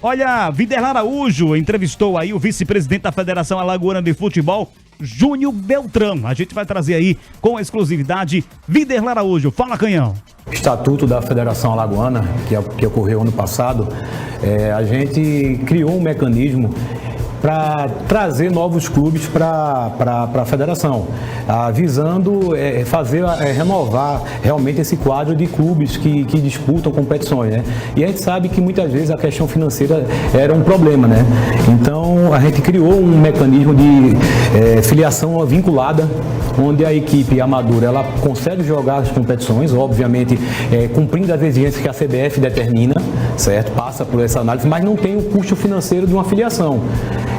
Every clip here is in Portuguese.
Olha, Viderlan Araújo entrevistou aí o vice-presidente da Federação Alagoana de Futebol, Júnior Beltrão. A gente vai trazer aí com exclusividade Viderlan Araújo. Fala, Canhão. Estatuto da Federação Alagoana, que ocorreu ano passado, a gente criou um mecanismo para trazer novos clubes para a federação, visando renovar realmente esse quadro de clubes que disputam competições, né? E a gente sabe que muitas vezes a questão financeira era um problema, né? Então a gente criou um mecanismo de filiação vinculada, onde a equipe amadora ela consegue jogar as competições, obviamente cumprindo as exigências que a CBF determina, certo? Passa por essa análise, mas não tem o custo financeiro de uma filiação.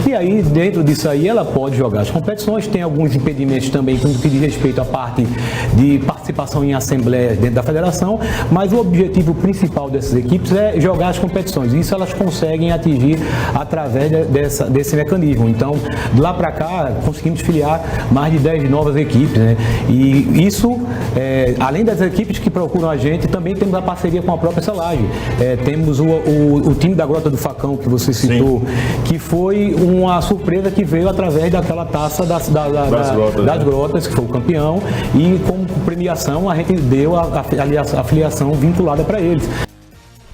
E aí, dentro disso aí, ela pode jogar as competições, tem alguns impedimentos também no que diz respeito à parte de participação em assembleias dentro da federação, mas o objetivo principal dessas equipes é jogar as competições. Isso elas conseguem atingir através desse mecanismo. Então, de lá para cá, conseguimos filiar mais de 10 novas equipes, né? E isso, além das equipes que procuram a gente, também temos a parceria com a própria Selage. Temos o time da Grota do Facão, que você citou, sim, que foi uma surpresa que veio através daquela taça das grotas, que foi o campeão, e como premiação a gente deu a filiação vinculada para eles.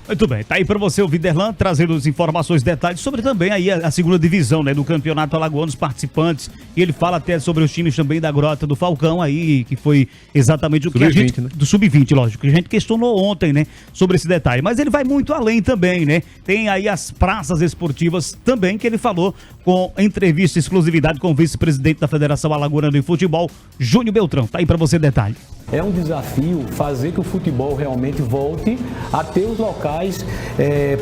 Muito bem, tá aí para você o Viderlan trazendo as informações, detalhes sobre também aí a segunda divisão, né, do Campeonato Alagoano, os participantes, e ele fala até sobre os times também da Grota do Falcão aí, que foi exatamente o que a gente, né? Do Sub-20, lógico, que a gente questionou ontem, né, sobre esse detalhe, mas ele vai muito além também, né, tem aí as praças esportivas também, que ele falou com entrevista exclusividade com o vice-presidente da Federação Alagoana de Futebol, Júnior Beltrão, tá aí para você detalhe. É um desafio fazer que o futebol realmente volte a ter os locais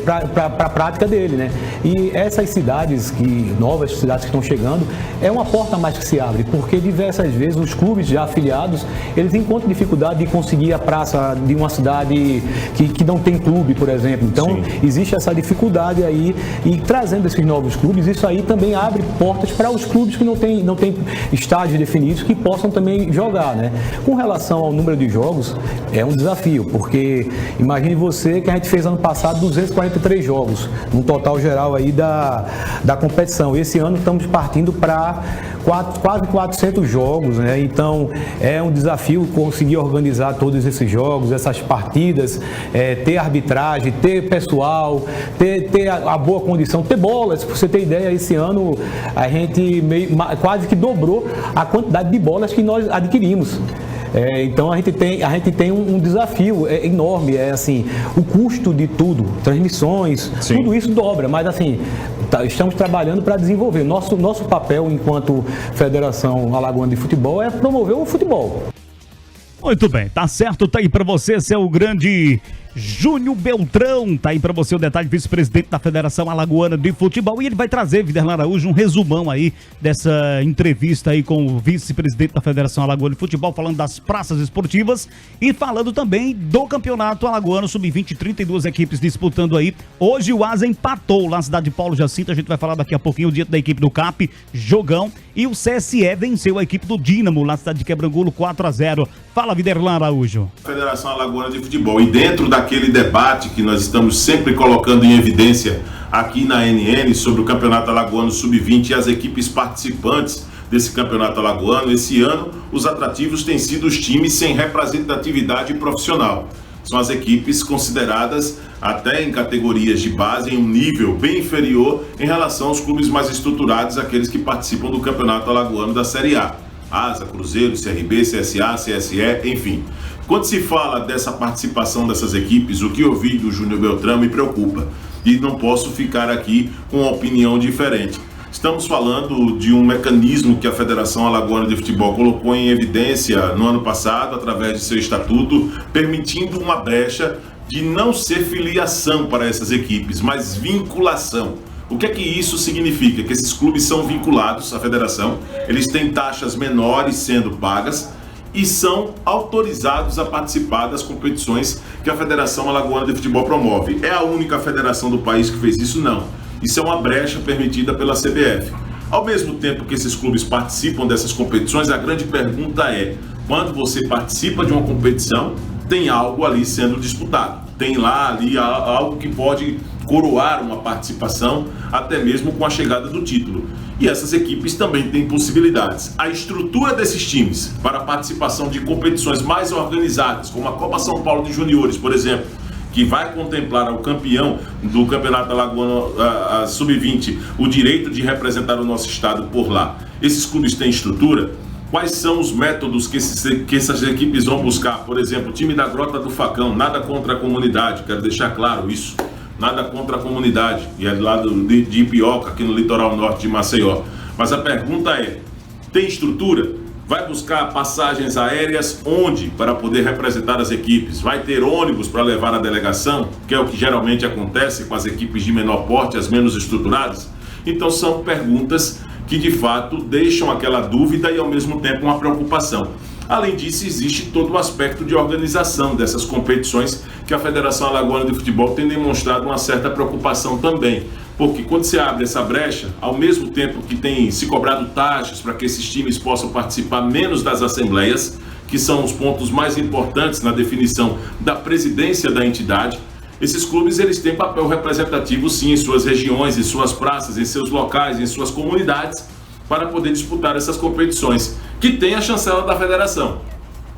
para a prática dele, né? E essas cidades, novas cidades que estão chegando, é uma porta mais que se abre, porque diversas vezes os clubes já afiliados, eles encontram dificuldade de conseguir a praça de uma cidade que não tem clube, por exemplo. Então, sim, existe essa dificuldade aí, e trazendo esses novos clubes, isso aí também abre portas para os clubes que não têm estádios definidos, que possam também jogar, né? Com relação ao número de jogos, é um desafio, porque imagine você que a gente fez ano passado 243 jogos, no total geral aí da competição. Esse ano estamos partindo para quase 400 jogos, né? Então é um desafio conseguir organizar todos esses jogos, essas partidas, ter arbitragem, ter pessoal, ter a boa condição, ter bolas. Pra você ter ideia, esse ano a gente quase que dobrou a quantidade de bolas que nós adquirimos. Então a gente tem um desafio enorme, assim, o custo de tudo, transmissões, sim, tudo isso dobra, mas assim, estamos trabalhando para desenvolver. Nosso papel enquanto Federação Alagoana de Futebol é promover o futebol. Muito bem, tá certo, tá aí pra você, esse é o grande Júnior Beltrão, tá aí pra você o detalhe, vice-presidente da Federação Alagoana de Futebol, e ele vai trazer, Viderlan Araújo, um resumão aí dessa entrevista aí com o vice-presidente da Federação Alagoana de Futebol, falando das praças esportivas e falando também do Campeonato Alagoano Sub-20, 32 equipes disputando aí. Hoje o Asa empatou lá na cidade de Paulo Jacinto, a gente vai falar daqui a pouquinho, o dia da equipe do CAP, jogão, e o CSE venceu a equipe do Dínamo lá na cidade de Quebrangulo, 4-0. Fala, Viderlan Araújo. Federação Alagoana de Futebol, e dentro daquele debate que nós estamos sempre colocando em evidência aqui na NN sobre o Campeonato Alagoano Sub-20 e as equipes participantes desse Campeonato Alagoano, esse ano os atrativos têm sido os times sem representatividade profissional. São as equipes consideradas até em categorias de base em um nível bem inferior em relação aos clubes mais estruturados, aqueles que participam do Campeonato Alagoano da Série A. Asa, Cruzeiro, CRB, CSA, CSE, enfim. Quando se fala dessa participação dessas equipes, o que eu vi do Júnior Beltrão me preocupa e não posso ficar aqui com uma opinião diferente. Estamos falando de um mecanismo que a Federação Alagoana de Futebol colocou em evidência no ano passado, através de seu estatuto, permitindo uma brecha de não ser filiação para essas equipes, mas vinculação. O que é que isso significa? Que esses clubes são vinculados à federação, eles têm taxas menores sendo pagas e são autorizados a participar das competições que a Federação Alagoana de Futebol promove. É a única federação do país que fez isso? Não. Isso é uma brecha permitida pela CBF. Ao mesmo tempo que esses clubes participam dessas competições, a grande pergunta é, quando você participa de uma competição, tem algo ali sendo disputado. Tem lá ali algo que pode coroar uma participação, até mesmo com a chegada do título. E essas equipes também têm possibilidades. A estrutura desses times para a participação de competições mais organizadas, como a Copa São Paulo de Juniores, por exemplo, que vai contemplar ao campeão do Campeonato Alagoano Sub-20 o direito de representar o nosso estado por lá. Esses clubes têm estrutura? Quais são os métodos que essas equipes vão buscar? Por exemplo, o time da Grota do Facão, nada contra a comunidade, quero deixar claro isso, nada contra a comunidade, e é lá de Ipioca, aqui no litoral norte de Maceió. Mas a pergunta é, tem estrutura? Vai buscar passagens aéreas onde para poder representar as equipes? Vai ter ônibus para levar a delegação, que é o que geralmente acontece com as equipes de menor porte, as menos estruturadas? Então são perguntas que de fato deixam aquela dúvida e ao mesmo tempo uma preocupação. Além disso, existe todo o aspecto de organização dessas competições que a Federação Alagoana de Futebol tem demonstrado uma certa preocupação também. Porque quando você abre essa brecha, ao mesmo tempo que tem se cobrado taxas para que esses times possam participar menos das assembleias, que são os pontos mais importantes na definição da presidência da entidade, esses clubes eles têm papel representativo sim em suas regiões, em suas praças, em seus locais, em suas comunidades, para poder disputar essas competições, que tem a chancela da federação.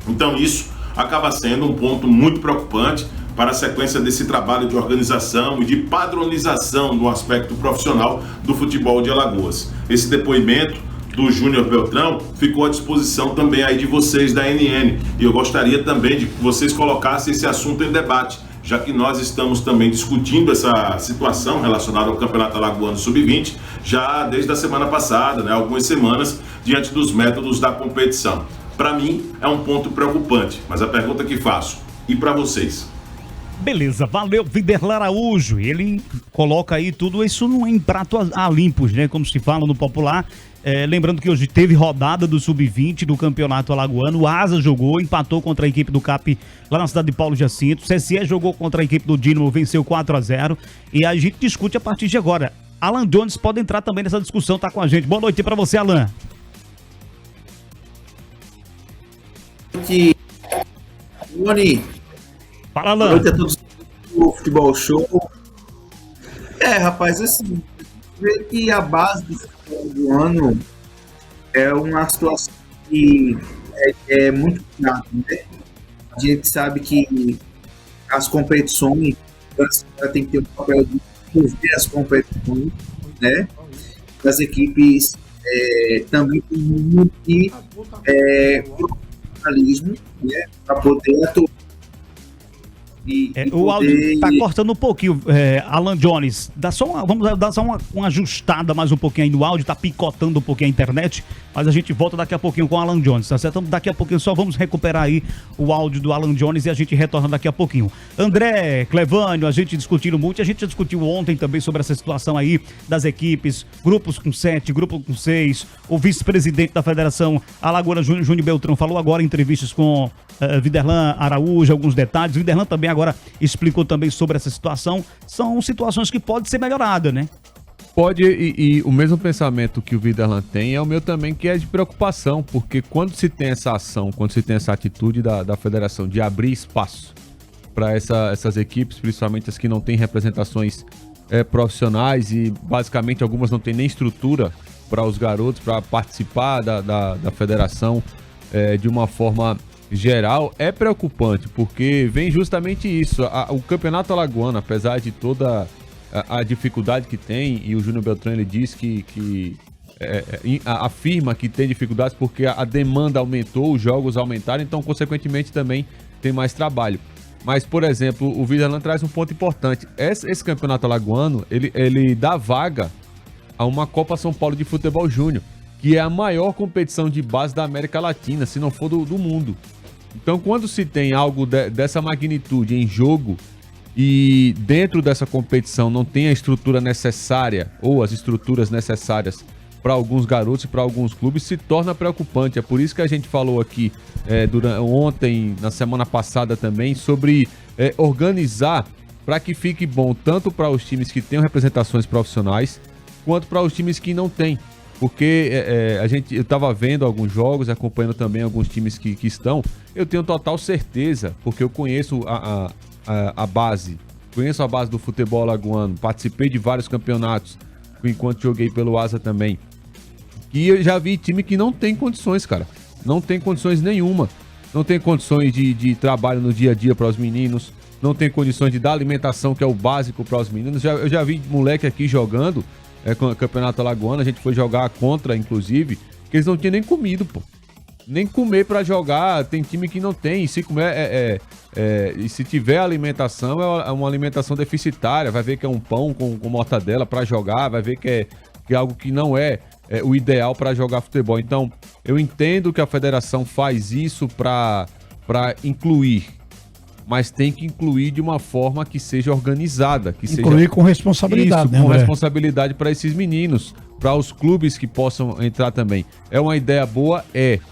Então isso acaba sendo um ponto muito preocupante para a sequência desse trabalho de organização e de padronização no aspecto profissional do futebol de Alagoas. Esse depoimento do Júnior Beltrão ficou à disposição também aí de vocês da NN, e eu gostaria também de que vocês colocassem esse assunto em debate, já que nós estamos também discutindo essa situação relacionada ao Campeonato Alagoano Sub-20 já desde a semana passada, algumas semanas, diante dos métodos da competição. Para mim, é um ponto preocupante, mas a pergunta que faço, e para vocês? Beleza, valeu, Viderlan Araújo. Ele coloca aí tudo isso em prato a limpos, né? Como se fala no popular. Lembrando que hoje teve rodada do Sub-20 do Campeonato Alagoano. O Asa jogou, empatou contra a equipe do CAP lá na cidade de Paulo Jacinto. O CSE jogou contra a equipe do Dínamo, venceu 4-0. E a gente discute a partir de agora. Alan Jones pode entrar também nessa discussão, tá com a gente. Boa noite pra você, Alan. Rony. Fala, Alan. Boa noite a todos do Futebol Show. Rapaz, assim, ver que a base do futebol do ano é uma situação que é muito chata, né? A gente sabe que as competições, tem que ter um papel de fazer as competições, né? As equipes também tem muito de profissionalismo, né? Para poder atuar. O áudio tá cortando um pouquinho, Alan Jones. Vamos dar só uma ajustada mais um pouquinho aí no áudio, tá picotando um pouquinho a internet, mas a gente volta daqui a pouquinho com o Alan Jones, tá certo? Então, daqui a pouquinho só vamos recuperar aí o áudio do Alan Jones e a gente retorna daqui a pouquinho. André, Clevânio, a gente discutindo muito, a gente já discutiu ontem também sobre essa situação aí das equipes, grupos com 7, grupo com 6, o vice-presidente da Federação Alagoana, Júnior Beltrão, falou agora em entrevistas com Viderlan Araújo, alguns detalhes. Viderlan também agora explicou também sobre essa situação. São situações que podem ser melhoradas, né? Pode, e o mesmo pensamento que o Viderlan tem é o meu também, que é de preocupação, porque quando se tem essa ação, quando se tem essa atitude da federação de abrir espaço para essas equipes, principalmente as que não têm representações profissionais e basicamente algumas não têm nem estrutura para os garotos, para participar da federação de uma forma geral, é preocupante, porque vem justamente isso. O Campeonato Alagoano, apesar de toda a dificuldade que tem, e o Júnior Beltrão ele diz que afirma que tem dificuldades porque a demanda aumentou, os jogos aumentaram, então consequentemente também tem mais trabalho. Mas, por exemplo, o Viderlan traz um ponto importante. Esse Campeonato Alagoano, ele dá vaga a uma Copa São Paulo de Futebol Júnior, que é a maior competição de base da América Latina, se não for do mundo. Então, quando se tem algo dessa magnitude em jogo e dentro dessa competição não tem a estrutura necessária ou as estruturas necessárias para alguns garotos e para alguns clubes, se torna preocupante. É por isso que a gente falou aqui ontem, na semana passada também, sobre organizar para que fique bom tanto para os times que tenham representações profissionais quanto para os times que não têm. Porque eu estava vendo alguns jogos, acompanhando também alguns times que estão, eu tenho total certeza, porque eu conheço a base conheço a base do futebol alagoano, participei de vários campeonatos enquanto joguei pelo Asa também. E eu já vi time que não tem condições, cara. Não tem condições nenhuma. Não tem condições de trabalho no dia a dia para os meninos. Não tem condições de dar alimentação, que é o básico para os meninos. Eu já vi moleque aqui jogando com o Campeonato Alagoano. A gente foi jogar contra, inclusive, que eles não tinham nem comido, pô. Nem comer para jogar. Tem time que não tem. E se comer e se tiver alimentação, é uma alimentação deficitária. Vai ver que é um pão com mortadela para jogar. Vai ver que é algo que não é o ideal para jogar futebol. Então, eu entendo que a federação faz isso para incluir, mas tem que incluir de uma forma que seja organizada. Que incluir seja... com responsabilidade, isso, né, com André? responsabilidade para esses meninos, para os clubes que possam entrar também. É uma ideia boa?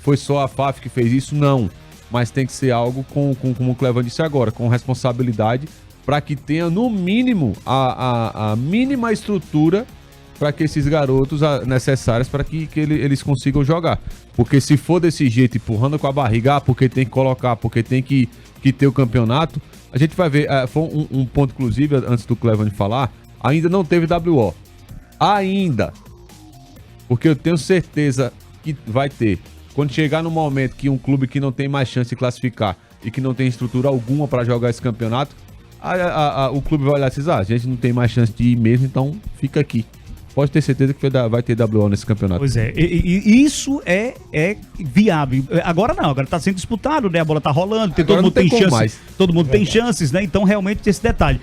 Foi só a FAF que fez isso? Não. Mas tem que ser algo como o Clevan disse agora, com responsabilidade, para que tenha, no mínimo, a mínima estrutura para que esses garotos necessários para que eles consigam jogar. Porque se for desse jeito, empurrando com a barriga, porque tem que colocar, porque tem que ter o campeonato, a gente vai ver. Foi um ponto, inclusive, antes do Clevan falar, ainda não teve WO. Ainda. Porque eu tenho certeza que vai ter. Quando chegar no momento que um clube que não tem mais chance de classificar e que não tem estrutura alguma para jogar esse campeonato, o clube vai olhar e dizer, a gente não tem mais chance de ir mesmo, então fica aqui. Pode ter certeza que vai ter WO nesse campeonato. Pois é, e isso é viável. Agora não, agora tá sendo disputado, né? A bola tá rolando, todo mundo tem chances. Todo mundo tem chances, né? Então realmente tem esse detalhe.